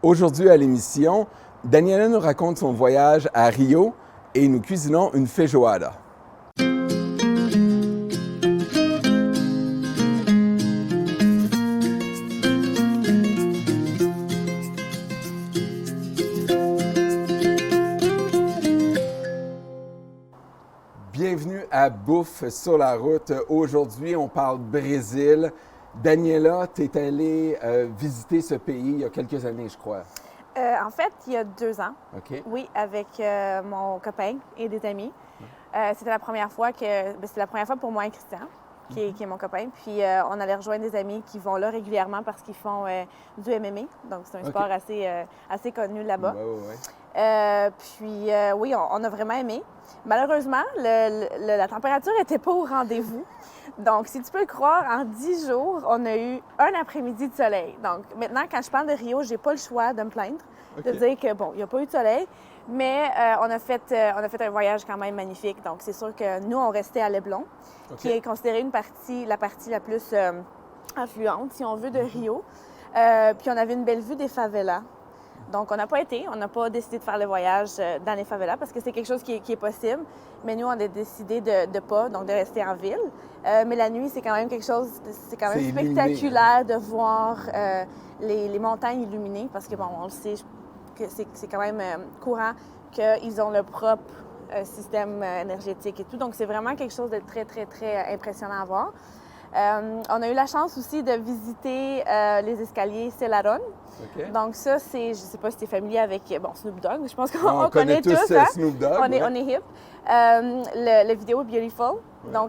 Aujourd'hui à l'émission, Daniela nous raconte son voyage à Rio et nous cuisinons une feijoada. Bienvenue à Bouffe sur la route. Aujourd'hui, on parle Brésil. Daniela, tu es allée visiter ce pays il y a quelques années, je crois. En fait, il y a 2 ans. OK. Oui, avec mon copain et des amis. C'était la première fois c'était la première fois pour moi et Christian, qui est mon copain. Puis on allait rejoindre des amis qui vont là régulièrement parce qu'ils font du MMA. Donc c'est un sport assez connu là-bas. Oui, on a vraiment aimé. Malheureusement, la température n'était pas au rendez-vous. Donc, si tu peux le croire, en 10 jours, on a eu un après-midi de soleil. Donc, maintenant, quand je parle de Rio, j'ai pas le choix de me plaindre, de dire que, bon, il n'y a pas eu de soleil, mais on a fait un voyage quand même magnifique. Donc, c'est sûr que nous, on restait à Leblon, qui est considérée la partie la plus affluente, si on veut, de Rio. Puis, on avait une belle vue des favelas. Donc, on n'a pas décidé de faire le voyage dans les favelas parce que c'est quelque chose qui est possible. Mais nous, on a décidé de rester en ville. Mais la nuit, c'est quand même spectaculaire de voir les montagnes illuminées parce que, bon, on le sait que c'est quand même courant qu'ils ont leur propre système énergétique et tout. Donc, c'est vraiment quelque chose de très, très, très impressionnant à voir. On a eu la chance aussi de visiter les escaliers Selarón. Okay. Donc ça, je ne sais pas si tu es familier avec Snoop Dogg. Je pense qu'on connaît tous hein? Snoop Dogg. On est hip. La vidéo Beautiful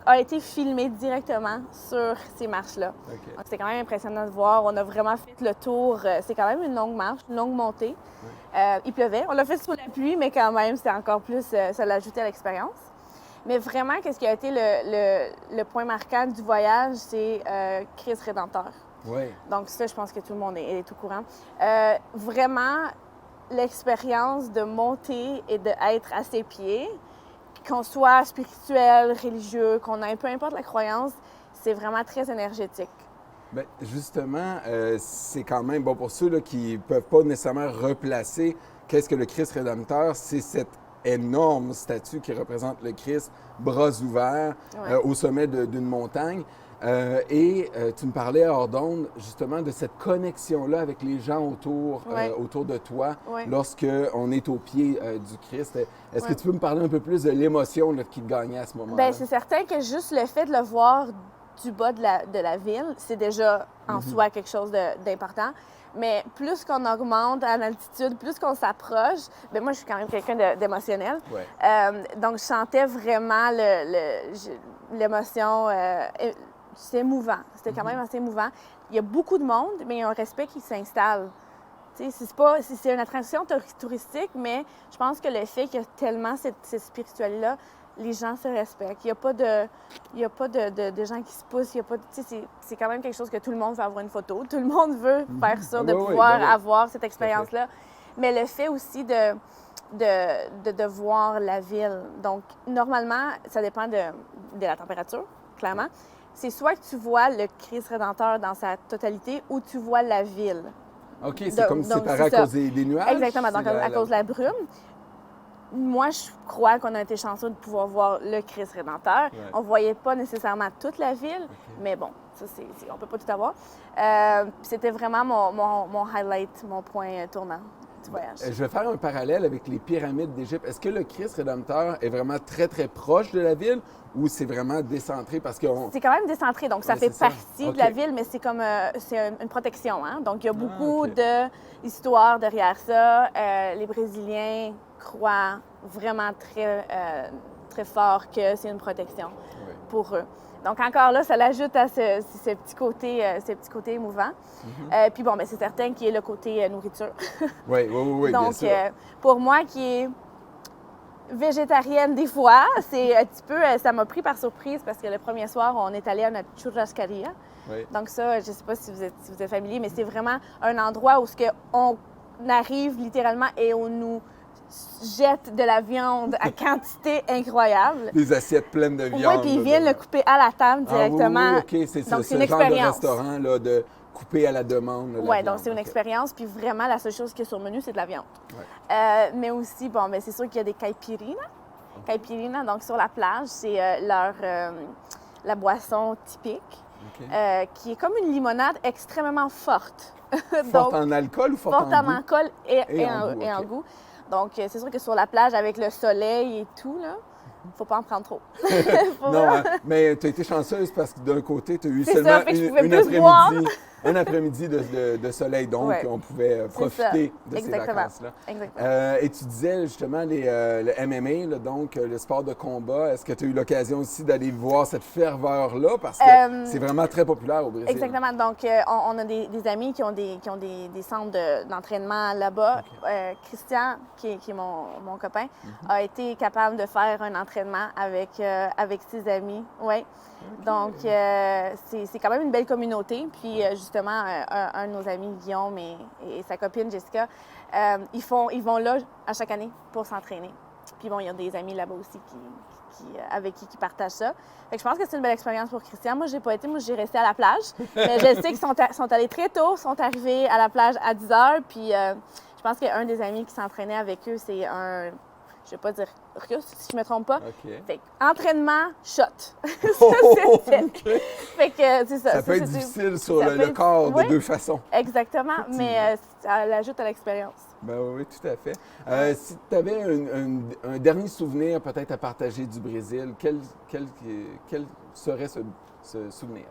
a été filmée directement sur ces marches-là. Okay. Donc c'était quand même impressionnant de voir. On a vraiment fait le tour. C'est quand même une longue marche, une longue montée. Il pleuvait. On l'a fait sous la pluie, mais quand même, c'était encore plus, ça l'ajoutait à l'expérience. Mais vraiment, qu'est-ce qui a été le point marquant du voyage, c'est Christ Rédempteur. Oui. Donc ça, je pense que tout le monde est au courant. Vraiment, l'expérience de monter et d'être à ses pieds, qu'on soit spirituel, religieux, qu'on ait peu importe la croyance, c'est vraiment très énergétique. Bien, justement, c'est quand même, bon, pour ceux là, qui ne peuvent pas nécessairement replacer qu'est-ce que le Christ Rédempteur, c'est cette énorme statue qui représente le Christ, bras ouverts, au sommet d'une montagne. Tu me parlais hors d'onde, justement, de cette connexion-là avec les gens autour de toi lorsqu'on est au pied du Christ. Est-ce que tu peux me parler un peu plus de l'émotion là, qui te gagnait à ce moment-là? Bien, c'est certain que juste le fait de le voir du bas de la ville, c'est déjà en soi quelque chose d'important. Mais plus qu'on augmente en altitude, plus qu'on s'approche, bien moi, je suis quand même quelqu'un d'émotionnel. Donc, je sentais vraiment l'émotion. C'est émouvant. C'était quand même assez émouvant. Il y a beaucoup de monde, mais il y a un respect qui s'installe. C'est une attraction touristique, mais je pense que le fait qu'il y a tellement cette spiritualité-là, les gens se respectent. Il n'y a pas de gens qui se poussent. C'est quand même quelque chose que tout le monde veut avoir une photo. Tout le monde veut faire ça, de pouvoir avoir cette expérience-là. Mais le fait aussi de voir la ville. Donc, normalement, ça dépend de la température, clairement. C'est soit que tu vois le Christ Rédempteur dans sa totalité ou tu vois la ville. OK, c'est comme si c'était à cause des nuages? Exactement, donc à cause de la brume. Moi, je crois qu'on a été chanceux de pouvoir voir le Christ Rédempteur. On ne voyait pas nécessairement toute la ville, mais bon, ça, on ne peut pas tout avoir. C'était vraiment mon highlight, mon point tournant du voyage. Je vais faire un parallèle avec les pyramides d'Égypte. Est-ce que le Christ Rédempteur est vraiment très, très proche de la ville ou c'est vraiment décentré parce que... C'est quand même décentré, donc ça fait partie de la ville, mais c'est comme une protection. Hein? Donc, il y a beaucoup d'histoires derrière ça. Les Brésiliens croient vraiment très, très fort que c'est une protection pour eux. Donc, encore là, ça l'ajoute à ce petit côté émouvant. Puis bon, bien, c'est certain qu'il y a le côté nourriture. Oui, donc, bien sûr. Pour moi, qui est végétarienne des fois, c'est un petit peu, ça m'a pris par surprise parce que le premier soir, on est allé à notre churrascaria. Donc ça, je ne sais pas si vous êtes familier, mais c'est vraiment un endroit où on arrive littéralement et on nous jettent de la viande à quantité incroyable. Des assiettes pleines de viande. Oui, puis ils viennent le couper à la table directement. Ah, oui, OK, c'est Donc, ce une genre de expérience. restaurant là, de couper à la demande. Oui, donc c'est une expérience. Puis vraiment, la seule chose qui est sur le menu, c'est de la viande. Ouais. Mais aussi, bon, ben, c'est sûr qu'il y a des caipirinhas. Caipirinha, donc sur la plage, c'est la boisson typique, OK. qui est comme une limonade extrêmement forte. Forte en alcool ou forte Forte en goût? en alcool et en OK. goût. Donc, c'est sûr que sur la plage, avec le soleil et tout, là, faut pas en prendre trop. Non, hein, mais tu as été chanceuse parce que d'un côté, tu as eu C'est seulement ça, fait que je pouvais plus boire. un après-midi de soleil, donc Ouais. on pouvait profiter de ces Exactement. vacances-là. Exactement. Et tu disais justement le MMA, là, donc le sport de combat. Est-ce que tu as eu l'occasion aussi d'aller voir cette ferveur-là? Parce que c'est vraiment très populaire au Brésil. Exactement. Donc, on a des amis qui ont des centres d'entraînement là-bas. OK. Christian, qui est mon copain, a été capable de faire un entraînement avec ses amis. Ouais. OK. Donc, c'est quand même une belle communauté. Puis, justement, un de nos amis, Guillaume, et sa copine, Jessica, ils vont là à chaque année pour s'entraîner. Puis, bon, il y a des amis là-bas aussi avec qui partagent ça. Fait que je pense que c'est une belle expérience pour Christian. Moi, j'ai pas été. Moi, j'ai resté à la plage. Mais je sais qu'ils sont allés très tôt, sont arrivés à la plage à 10 h. Puis, je pense qu'un des amis qui s'entraînait avec eux, c'est un... Je vais pas dire russe, si je me trompe pas. OK. Fait que, entraînement, shot. OK. Fait que, c'est ça. Ça peut être difficile sur ça le peut être- corps de oui. deux façons. Exactement, mais ça l'ajoute à l'expérience. Ben oui, tout à fait. Si tu avais un dernier souvenir peut-être à partager du Brésil, quel serait ce souvenir?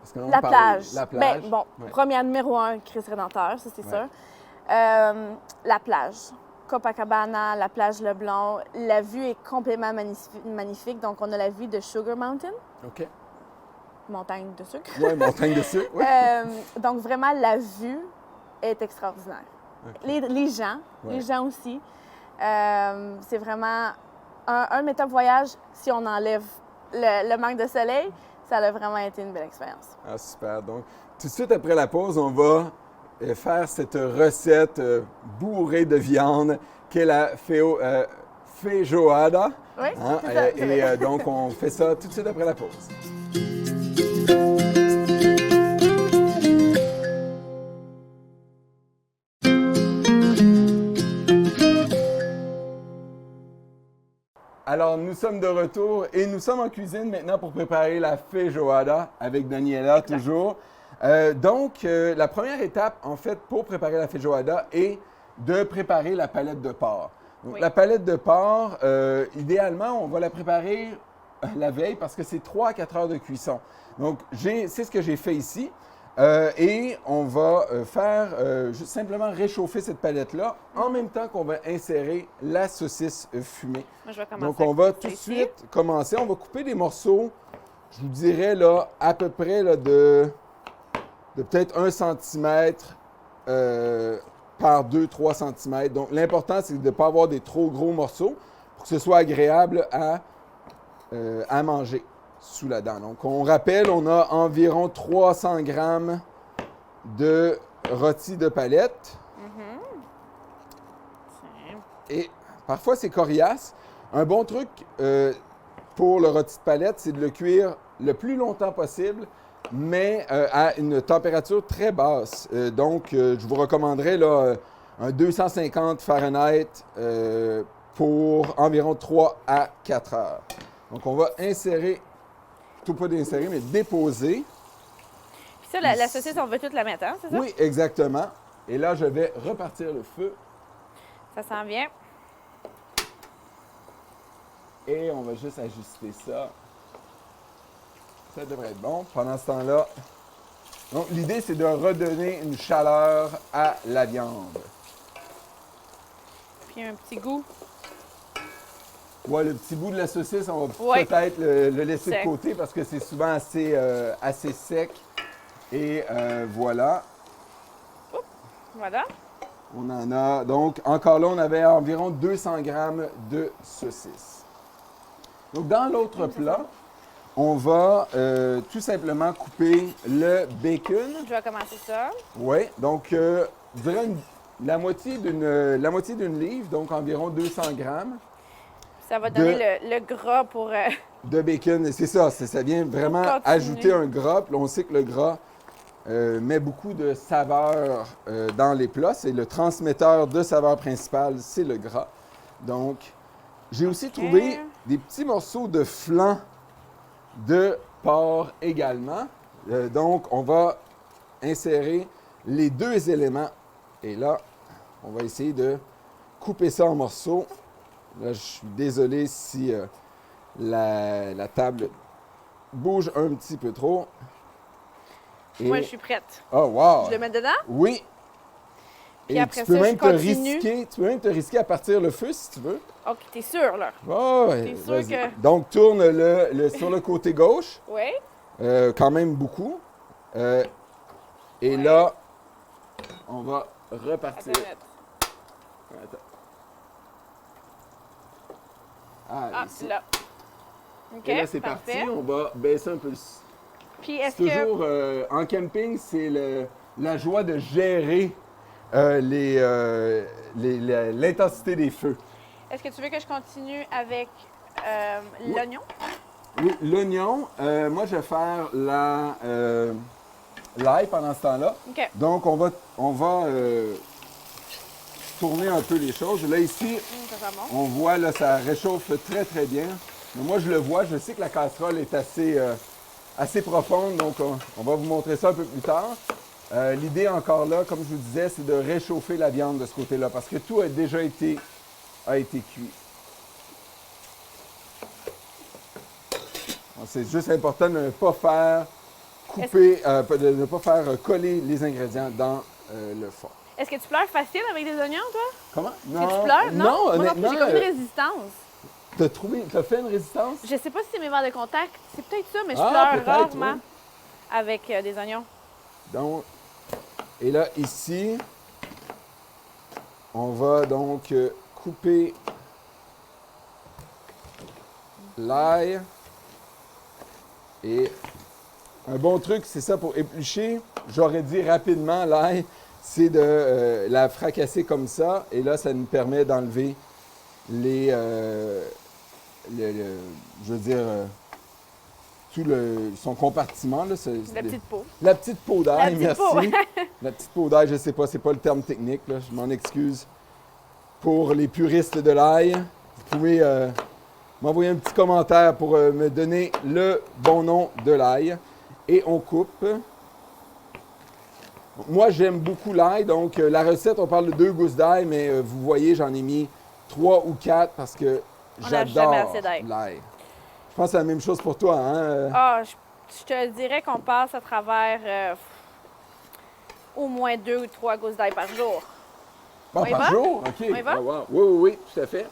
Parce que là, on La parle- plage. La plage. Ben, bon, Ouais. première numéro 1, Christ Rédempteur, ça c'est Ouais. sûr. La plage. Copacabana, la plage Leblon. La vue est complètement magnifique. Donc, on a la vue de Sugar Mountain, OK. montagne de sucre. Oui, montagne de sucre. Oui. Donc, vraiment, la vue est extraordinaire. OK. Les gens, Ouais. les gens aussi. C'est vraiment un de mes top voyages, si on enlève le manque de soleil, ça a vraiment été une belle expérience. Ah, super. Donc, tout de suite après la pause, on va faire cette recette bourrée de viande qu'est la feijoada. Oui, Hein? c'est ça, c'est vrai. Donc, on fait ça tout de suite après la pause. Alors, nous sommes de retour et nous sommes en cuisine maintenant pour préparer la feijoada avec Daniela, toujours. Donc, la première étape, en fait, pour préparer la feijoada est de préparer la palette de porc. Donc, Oui. la palette de porc, idéalement, on va la préparer la veille parce que c'est 3 à 4 heures de cuisson. Donc, c'est ce que j'ai fait ici. Et on va juste simplement réchauffer cette palette-là en même temps qu'on va insérer la saucisse fumée. Moi, je vais commencer. Donc, on va tout de suite commencer. On va couper des morceaux, je vous dirais, là, à peu près là, de peut-être 1 cm par 2-3 cm. Donc, l'important, c'est de ne pas avoir des trop gros morceaux pour que ce soit agréable à manger sous la dent. Donc, on rappelle, on a environ 300 grammes de rôti de palette. Et parfois, c'est coriace. Un bon truc pour le rôti de palette, c'est de le cuire le plus longtemps possible, mais à une température très basse. Donc, je vous recommanderais là, un 250 Fahrenheit pour environ 3 à 4 heures. Donc, on va insérer, tout pas d'insérer, mais déposer. Puis ça, la saucisse, on veut toute la mettre, hein, c'est ça? Oui, exactement. Et là, je vais repartir le feu Ça sent bien. et on va juste ajuster ça. Ça devrait être bon. Pendant ce temps-là, donc l'idée, c'est de redonner une chaleur à la viande. Puis un petit goût. Ouais, le petit bout de la saucisse, on va Ouais. peut-être le laisser Sec. de côté parce que c'est souvent assez sec. Et voilà, Voilà. on en a. Donc, encore là, on avait environ 200 grammes de saucisse. Donc, dans l'autre plat, on va tout simplement couper le bacon. Je vais commencer ça. Oui, donc, je dirais la moitié d'une livre, donc environ 200 grammes Ça va donner le gras pour... de bacon. Et c'est ça, ça vient vraiment continuer. ajouter un gras. Puis on sait que le gras met beaucoup de saveur dans les plats. C'est le transmetteur de saveur principale, c'est le gras. Donc, j'ai aussi trouvé des petits morceaux de flanc de porc également. Donc, on va insérer les deux éléments. Et là, on va essayer de couper ça en morceaux. Là, je suis désolé si la table bouge un petit peu trop. Et... Moi, je suis prête. Oh, wow! Je le mets dedans? Oui. Puis Et après tu peux ça, même je te continue. risquer, tu peux même te risquer à partir le feu si tu veux. OK, t'es sûr, là? Oh, ouais, T'es sûr vas-y. que- Donc, tourne sur le côté gauche, Oui. quand même beaucoup. Et Ouais. là, on va repartir. Attends une minute. Attends. Ah, Ah, ici. là. OK, Et là, c'est parfait. parti. On va baisser un peu le... Puis C'est est-ce que... toujours, en camping, c'est la joie de gérer l'intensité des feux. Est-ce que tu veux que je continue avec l'oignon? Oui, l'oignon, moi, je vais faire l'ail pendant ce temps-là. OK. Donc, on va tourner un peu les choses. Là, ici, Ça sent bon. on voit, là, ça réchauffe très, très bien. Mais moi, je le vois. Je sais que la casserole est assez profonde, donc on va vous montrer ça un peu plus tard. L'idée, encore là, comme je vous disais, c'est de réchauffer la viande de ce côté-là, parce que tout a déjà été cuit. Bon, c'est juste important de ne pas faire de ne pas faire coller les ingrédients dans le fond. Est-ce que tu pleures facile avec des oignons, toi? Comment? Est-ce que tu pleures? Non, Moi non plus, honnêtement, j'ai comme une résistance. t'as fait une résistance? Je sais pas si c'est mes verres de contact. C'est peut-être ça, mais je Ah, pleure peut-être, rarement oui. avec des oignons. Donc, et là, ici, on va donc couper l'ail. Et un bon truc, c'est ça pour éplucher. J'aurais dit rapidement l'ail, c'est de la fracasser comme ça. Et là, ça nous permet d'enlever je veux dire, tout son compartiment. Là, La petite peau. La petite peau d'ail, La petite merci. peau. La petite peau d'ail, je sais pas, c'est pas le terme technique, là, je m'en excuse. Pour les puristes de l'ail, vous pouvez m'envoyer un petit commentaire pour me donner le bon nom de l'ail. Et on coupe. Moi, j'aime beaucoup l'ail, donc la recette, on parle de 2 gousses d'ail, mais vous voyez, j'en ai mis 3 ou 4 parce que On n'a j'adore jamais assez d'ail. l'ail. Je pense que c'est la même chose pour toi, hein? Ah, je te dirais qu'on passe à travers au moins 2 ou 3 gousses d'ail par jour. Bon, On y par va? jour? OK. On y va? Ah, wow. Oui, tout à fait.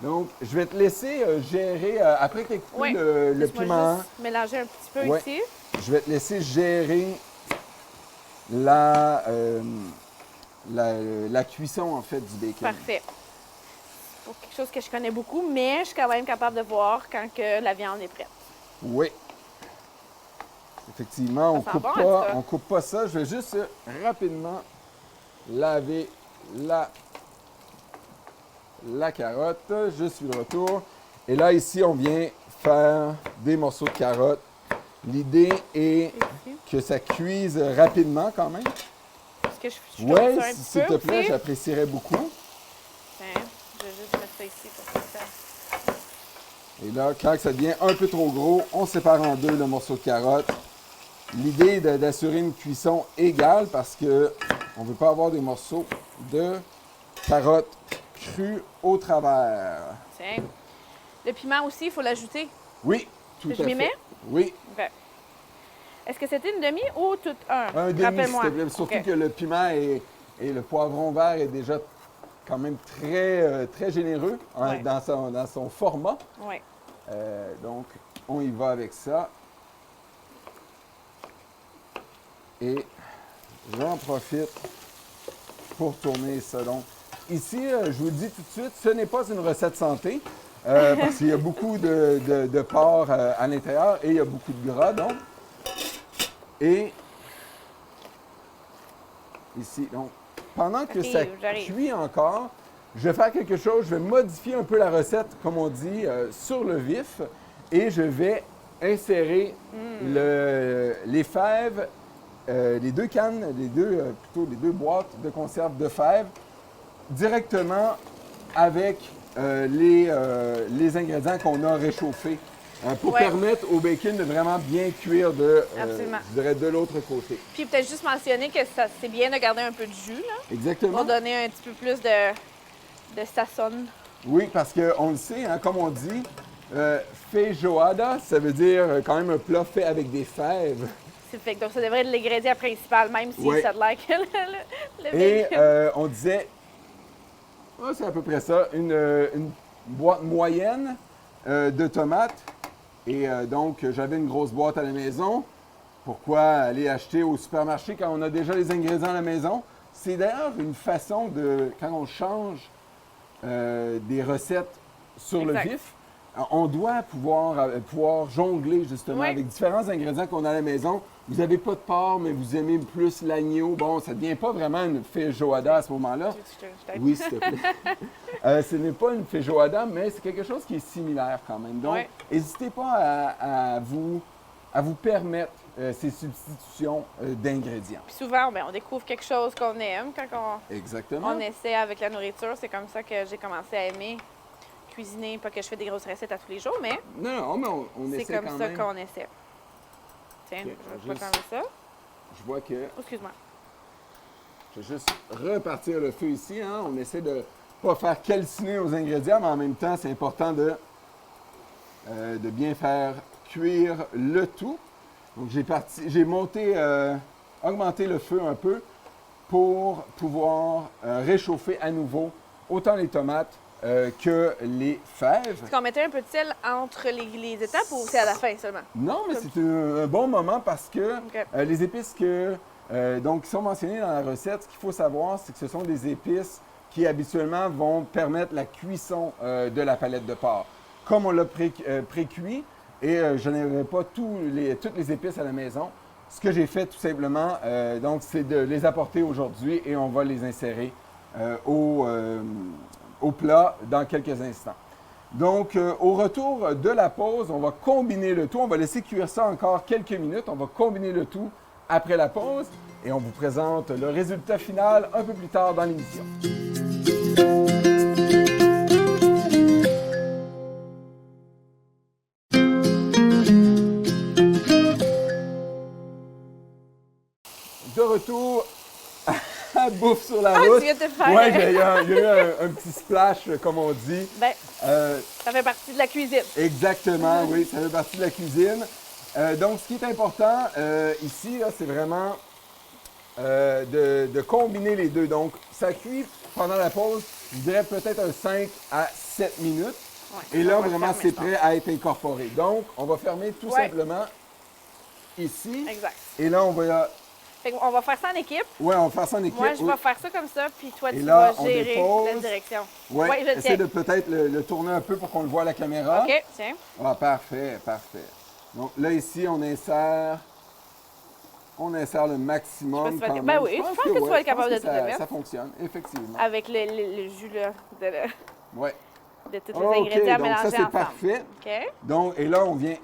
Donc, je vais te laisser gérer, après que tu aies coupé Oui. le Laisse-moi piment, juste mélanger un petit peu Ouais. ici. je vais te laisser gérer la cuisson, en fait, du bacon. Parfait. C'est pour quelque chose que je connais beaucoup, mais je suis quand même capable de voir quand que la viande est prête. Oui. Effectivement, on sent coupe bon, en pas, tout cas. on coupe pas ça. Je vais juste rapidement laver la carotte. Je suis de retour. Et là, ici, on vient faire des morceaux de carotte. L'idée est Ici. que ça cuise rapidement quand même. Est-ce que je Oui, tourne ça un petit s'il te peu plaît, aussi? j'apprécierais beaucoup. Tiens, je vais juste mettre ça ici pour que ça... Et là, quand ça devient un peu trop gros, on sépare en deux le morceau de carotte. L'idée est d'assurer une cuisson égale parce que on ne veut pas avoir des morceaux de carottes crues au travers. Tiens. Le piment aussi, il faut l'ajouter. Oui, tout à Je fait. m'y mets? Oui, OK. Est-ce que c'était une demi ou tout un? un demi, s'il Rappelle-moi. te plaît. Surtout OK. que le piment et le poivron vert est déjà quand même très, très généreux Ouais. dans son format. Oui. Donc, on y va avec ça. Et j'en profite pour tourner ça. Donc, ici, je vous le dis tout de suite, ce n'est pas une recette santé parce qu'il y a beaucoup de porc à l'intérieur et il y a beaucoup de gras, donc. Et ici, donc, pendant que ça J'arrive. cuit encore, je vais faire quelque chose. Je vais modifier un peu la recette, comme on dit, sur le vif. Et je vais insérer les fèves, les deux cannes, plutôt les deux boîtes de conserve de fèves directement avec les ingrédients qu'on a réchauffés pour permettre au bacon de vraiment bien cuire je dirais, de l'autre côté. Puis peut-être juste mentionner que c'est bien de garder un peu de jus, là, Exactement. pour donner un petit peu plus de sazon. Oui, parce qu'on le sait, hein, comme on dit, feijoada, ça veut dire quand même un plat fait avec des fèves. Fait que donc ça devrait être l'ingrédient principal, même si ça a l'air que le Et bacon. on disait, c'est à peu près ça, une boîte moyenne de tomates. Et donc, j'avais une grosse boîte à la maison. Pourquoi aller acheter au supermarché quand on a déjà les ingrédients à la maison? C'est d'ailleurs une façon de, quand on change des recettes sur le vif, on doit pouvoir jongler justement avec différents ingrédients qu'on a à la maison. Vous n'avez pas de porc, mais vous aimez plus l'agneau. Bon, ça ne devient pas vraiment une feijoada à ce moment-là. Oui, s'il te plaît. Ce n'est pas une feijoada, mais c'est quelque chose qui est similaire quand même. Donc, n'hésitez pas à vous permettre ces substitutions d'ingrédients. Puis souvent, on découvre quelque chose qu'on aime quand on essaie avec la nourriture. C'est comme ça que j'ai commencé à aimer cuisiner. Pas que je fais des grosses recettes à tous les jours, mais non, mais on essaie c'est comme quand ça même. qu'on essaie. Tiens, je vais pas fermer ça. Je vois que... Oh, excuse-moi. Je vais juste repartir le feu ici. Hein? On essaie de ne pas faire calciner nos ingrédients, mais en même temps, c'est important de bien faire cuire le tout. Donc, j'ai augmenté le feu un peu pour pouvoir réchauffer à nouveau autant les tomates que les fèves. Est-ce qu'on mettait un peu de sel entre les étapes ou c'est à la fin seulement? Non, mais c'est un bon moment parce que les épices qui sont mentionnées dans la recette, ce qu'il faut savoir, c'est que ce sont des épices qui habituellement vont permettre la cuisson de la palette de porc. Comme on l'a pré-cuit et je n'avais pas toutes les épices à la maison, ce que j'ai fait tout simplement, c'est de les apporter aujourd'hui et on va les insérer au plat dans quelques instants. Donc, au retour de la pause, on va combiner le tout. On va laisser cuire ça encore quelques minutes. On va combiner le tout après la pause et on vous présente le résultat final un peu plus tard dans l'émission. De retour à Bouffe sur la route. Tu viens de te faire. Oui, il y a eu un petit splash, comme on dit. Ça fait partie de la cuisine. Exactement, oui, ça fait partie de la cuisine. Donc, ce qui est important ici, c'est vraiment de combiner les deux. Donc, ça cuit pendant la pause, je dirais peut-être un 5 à 7 minutes. Ouais, et là, vraiment, c'est prêt à être incorporé. Donc, on va fermer tout simplement ici. Exact. Et là, on va... On va faire ça en équipe. Oui, on va faire ça en équipe. Moi, je vais faire ça comme ça, puis toi, tu vas gérer la direction. Oui, essaie de peut-être le tourner un peu pour qu'on le voit à la caméra. OK, tiens. Ah, parfait, parfait. Donc là, ici, on insère le maximum. Je pense que tu vas être capable de tout le mettre. Ça fonctionne, effectivement. Avec le jus là, de tous les ingrédients mélangés ensemble. Ça, c'est parfait. OK. Donc, et là, on vient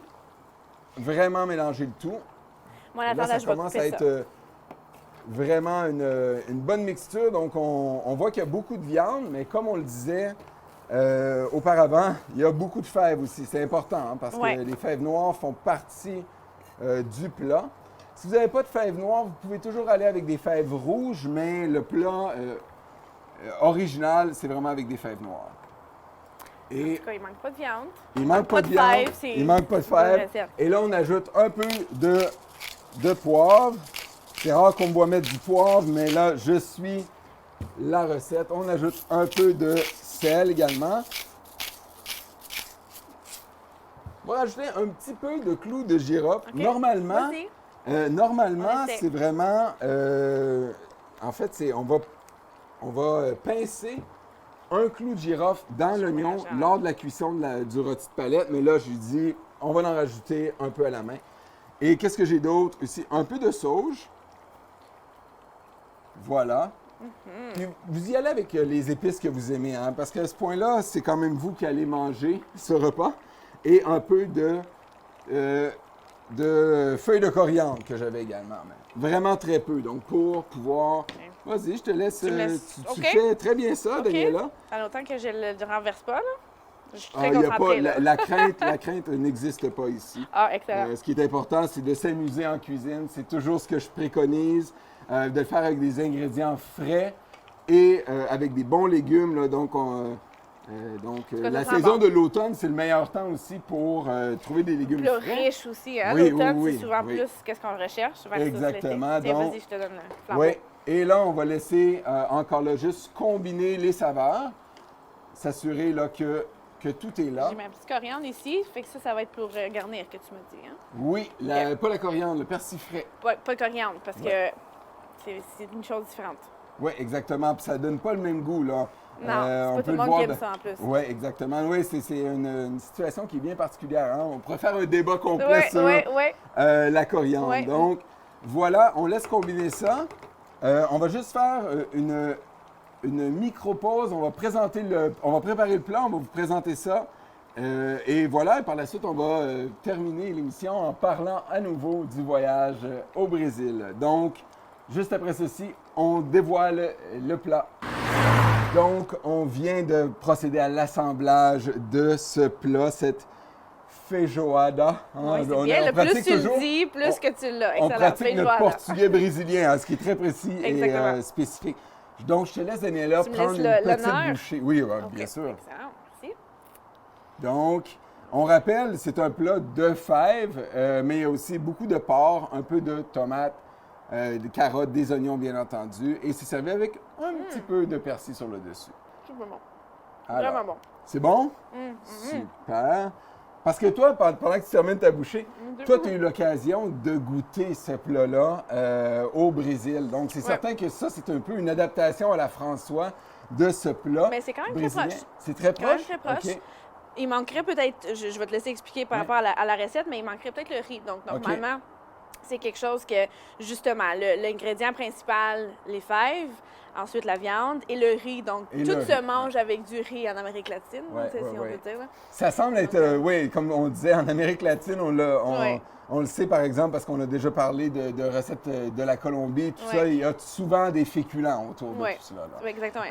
vraiment mélanger le tout. Moi, en attendant, ça je vais commence à être vraiment une bonne mixture. Donc, on voit qu'il y a beaucoup de viande, mais comme on le disait auparavant, il y a beaucoup de fèves aussi. C'est important hein, parce que les fèves noires font partie du plat. Si vous n'avez pas de fèves noires, vous pouvez toujours aller avec des fèves rouges, mais le plat original, c'est vraiment avec des fèves noires. Et en tout cas, il ne manque pas de viande. Il ne manque pas de viande. Il manque pas de fèves. Et là, on ajoute un peu de poivre. C'est rare qu'on me voit mettre du poivre, mais là, je suis la recette. On ajoute un peu de sel également. On va rajouter un petit peu de clou de girofle. Okay. Normalement, c'est vraiment... en fait, on va pincer un clou de girofle dans l'oignon lors de la cuisson du rôti de palette. Mais là, je lui dis, on va en rajouter un peu à la main. Et qu'est-ce que j'ai d'autre ici? Un peu de sauge. Voilà. Puis vous y allez avec les épices que vous aimez, hein, parce qu'à ce point-là, c'est quand même vous qui allez manger ce repas. Et un peu de feuilles de coriandre que j'avais également. Mais vraiment très peu. Donc, pour pouvoir... Vas-y, je te laisse. Tu fais très bien ça, Daniela. Alors, autant que je ne le renverse pas, là. Je suis très Il y a concentrée, pas, là. la crainte n'existe pas ici. Ah, excellent. Ce qui est important, c'est de s'amuser en cuisine. C'est toujours ce que je préconise, de le faire avec des ingrédients frais et avec des bons légumes. Là, donc, la saison de l'automne, c'est le meilleur temps aussi pour trouver des légumes plus frais. riche aussi. Hein? Oui, L'automne, oui, c'est souvent oui. plus qu'est-ce qu'on recherche. Exactement. Tiens, Donc, vas-y, je te donne le flambeau. oui. Et là, on va laisser encore là juste combiner les saveurs, s'assurer là que tout est là. J'ai ma petite coriandre ici, fait que ça va être pour garnir, que tu me dis. Hein? Oui, pas la coriandre, le persil frais. Pas le coriandre, parce que c'est une chose différente. Oui, exactement. Puis ça donne pas le même goût, là. Non, c'est pas tout le monde qui aime ça en plus. Oui, exactement. Oui, c'est une situation qui est bien particulière. Hein? On pourrait faire un débat complet sur la coriandre. Ouais. Donc, voilà, on laisse combiner ça. On va juste faire une micro-pause. On va préparer le plat, on va vous présenter ça. Et voilà, et par la suite, on va terminer l'émission en parlant à nouveau du voyage au Brésil. Donc, juste après ceci, on dévoile le plat. Donc, on vient de procéder à l'assemblage de ce plat, cette feijoada. Oui, c'est bien. Le plus tu le dis, plus que tu l'as. On Excellent. pratique notre portugais brésilien, hein, ce qui est très précis et spécifique. Donc, je te laisse, Daniela, prendre une petite bouchée. Oui, bien sûr. Excellent. Merci. Donc, on rappelle, c'est un plat de fèves, mais il y a aussi beaucoup de porc, un peu de tomates, des carottes, des oignons, bien entendu. Et c'est servi avec un petit peu de persil sur le dessus. Super bon. Alors, vraiment bon. C'est bon? Super. Parce que toi, pendant que tu termines ta bouchée, toi, tu as eu l'occasion de goûter ce plat-là au Brésil. Donc, c'est certain que ça, c'est un peu une adaptation à la François de ce plat. Mais c'est quand même brésilien. très proche. C'est très proche? Très proche. Okay. Il manquerait peut-être, je vais te laisser expliquer par rapport à la recette, mais il manquerait peut-être le riz. Donc, normalement, c'est quelque chose que, justement, l'ingrédient principal, les fèves, ensuite la viande et le riz. Donc, tout se mange avec du riz en Amérique latine, on peut dire. Là. Ça semble être, comme on disait, en Amérique latine, on le sait par exemple parce qu'on a déjà parlé de recettes de la Colombie, tout ça, il y a souvent des féculents autour de tout cela. Oui, exactement.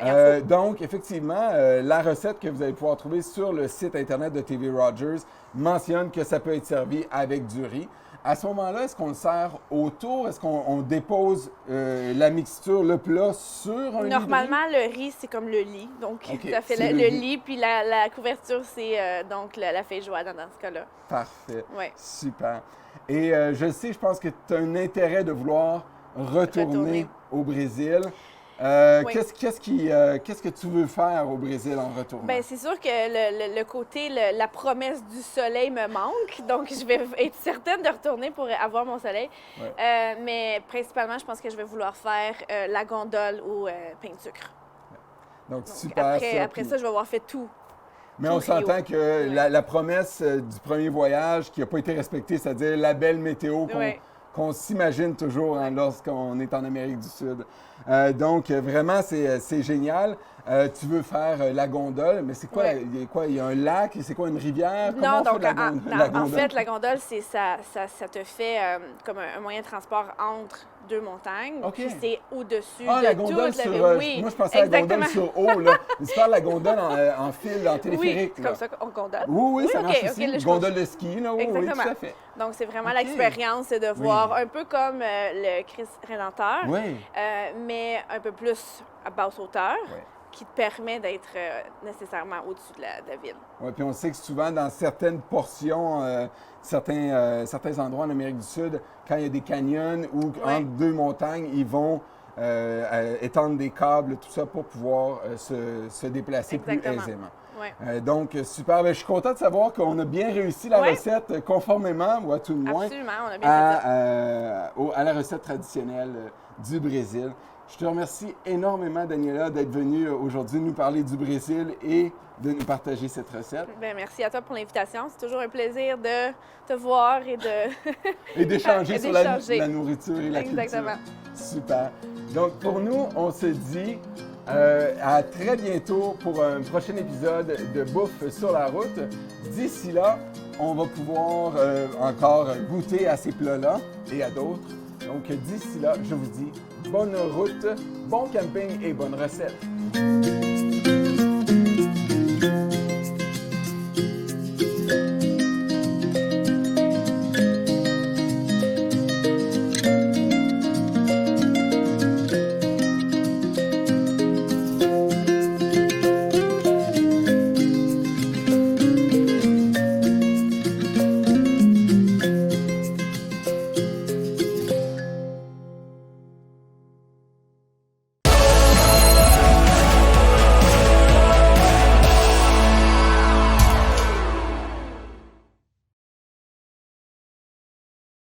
Donc, effectivement, la recette que vous allez pouvoir trouver sur le site Internet de TV Rogers mentionne que ça peut être servi avec du riz. À ce moment-là, est-ce qu'on le sert autour? Est-ce qu'on dépose la mixture, le plat sur un lit? Normalement, le riz, c'est comme le lit. Donc, ça fait le lit, puis la couverture, c'est donc la feijoada dans ce cas-là. Parfait. Ouais. Super. Et je sais, je pense que tu as un intérêt de vouloir retourner au Brésil. Qu'est-ce que tu veux faire au Brésil en retournant? Bien, c'est sûr que le côté, la promesse du soleil me manque. Donc, je vais être certaine de retourner pour avoir mon soleil. Mais principalement, je pense que je vais vouloir faire la gondole au pain de sucre. Donc super. Après ça, je vais avoir fait tout. Mais on s'entend que la promesse du premier voyage qui n'a pas été respectée, c'est-à-dire la belle météo qu'on s'imagine toujours lorsqu'on est en Amérique du Sud. Donc, vraiment, c'est génial. Tu veux faire la gondole, mais c'est quoi? Il y a un lac? C'est quoi, une rivière? Non, donc, en fait, la gondole, ça te fait comme un moyen de transport entre deux montagnes. Puis c'est au-dessus la gondole toute sur, moi, je pensais à la gondole sur eau, là. Tu parles de la gondole en fil, en téléphérique. Oui, comme ça qu'on gondole. Oui, ça marche aussi. Une gondole de ski, là. Oui, tout à fait. Donc, c'est vraiment l'expérience, c'est de voir un peu comme le Christ Rédempteur, mais un peu plus à basse hauteur. Qui te permet d'être nécessairement au-dessus de la ville. Oui, puis on sait que souvent, dans certaines portions, certains endroits en Amérique du Sud, quand il y a des canyons ou entre deux montagnes, ils vont étendre des câbles, tout ça, pour pouvoir se déplacer plus aisément. Donc, super. Bien, je suis content de savoir qu'on a bien réussi la recette conformément, ou à tout le moins, absolument, on a bien fait à la recette traditionnelle du Brésil. Je te remercie énormément, Daniela, d'être venue aujourd'hui nous parler du Brésil et de nous partager cette recette. Bien, merci à toi pour l'invitation. C'est toujours un plaisir de te voir et d'échanger sur la nourriture et la culture. Exactement. Super. Donc, pour nous, on se dit à très bientôt pour un prochain épisode de Bouffe sur la route. D'ici là, on va pouvoir encore goûter à ces plats-là et à d'autres. Donc, d'ici là, je vous dis bonne route, bon camping et bonne recette.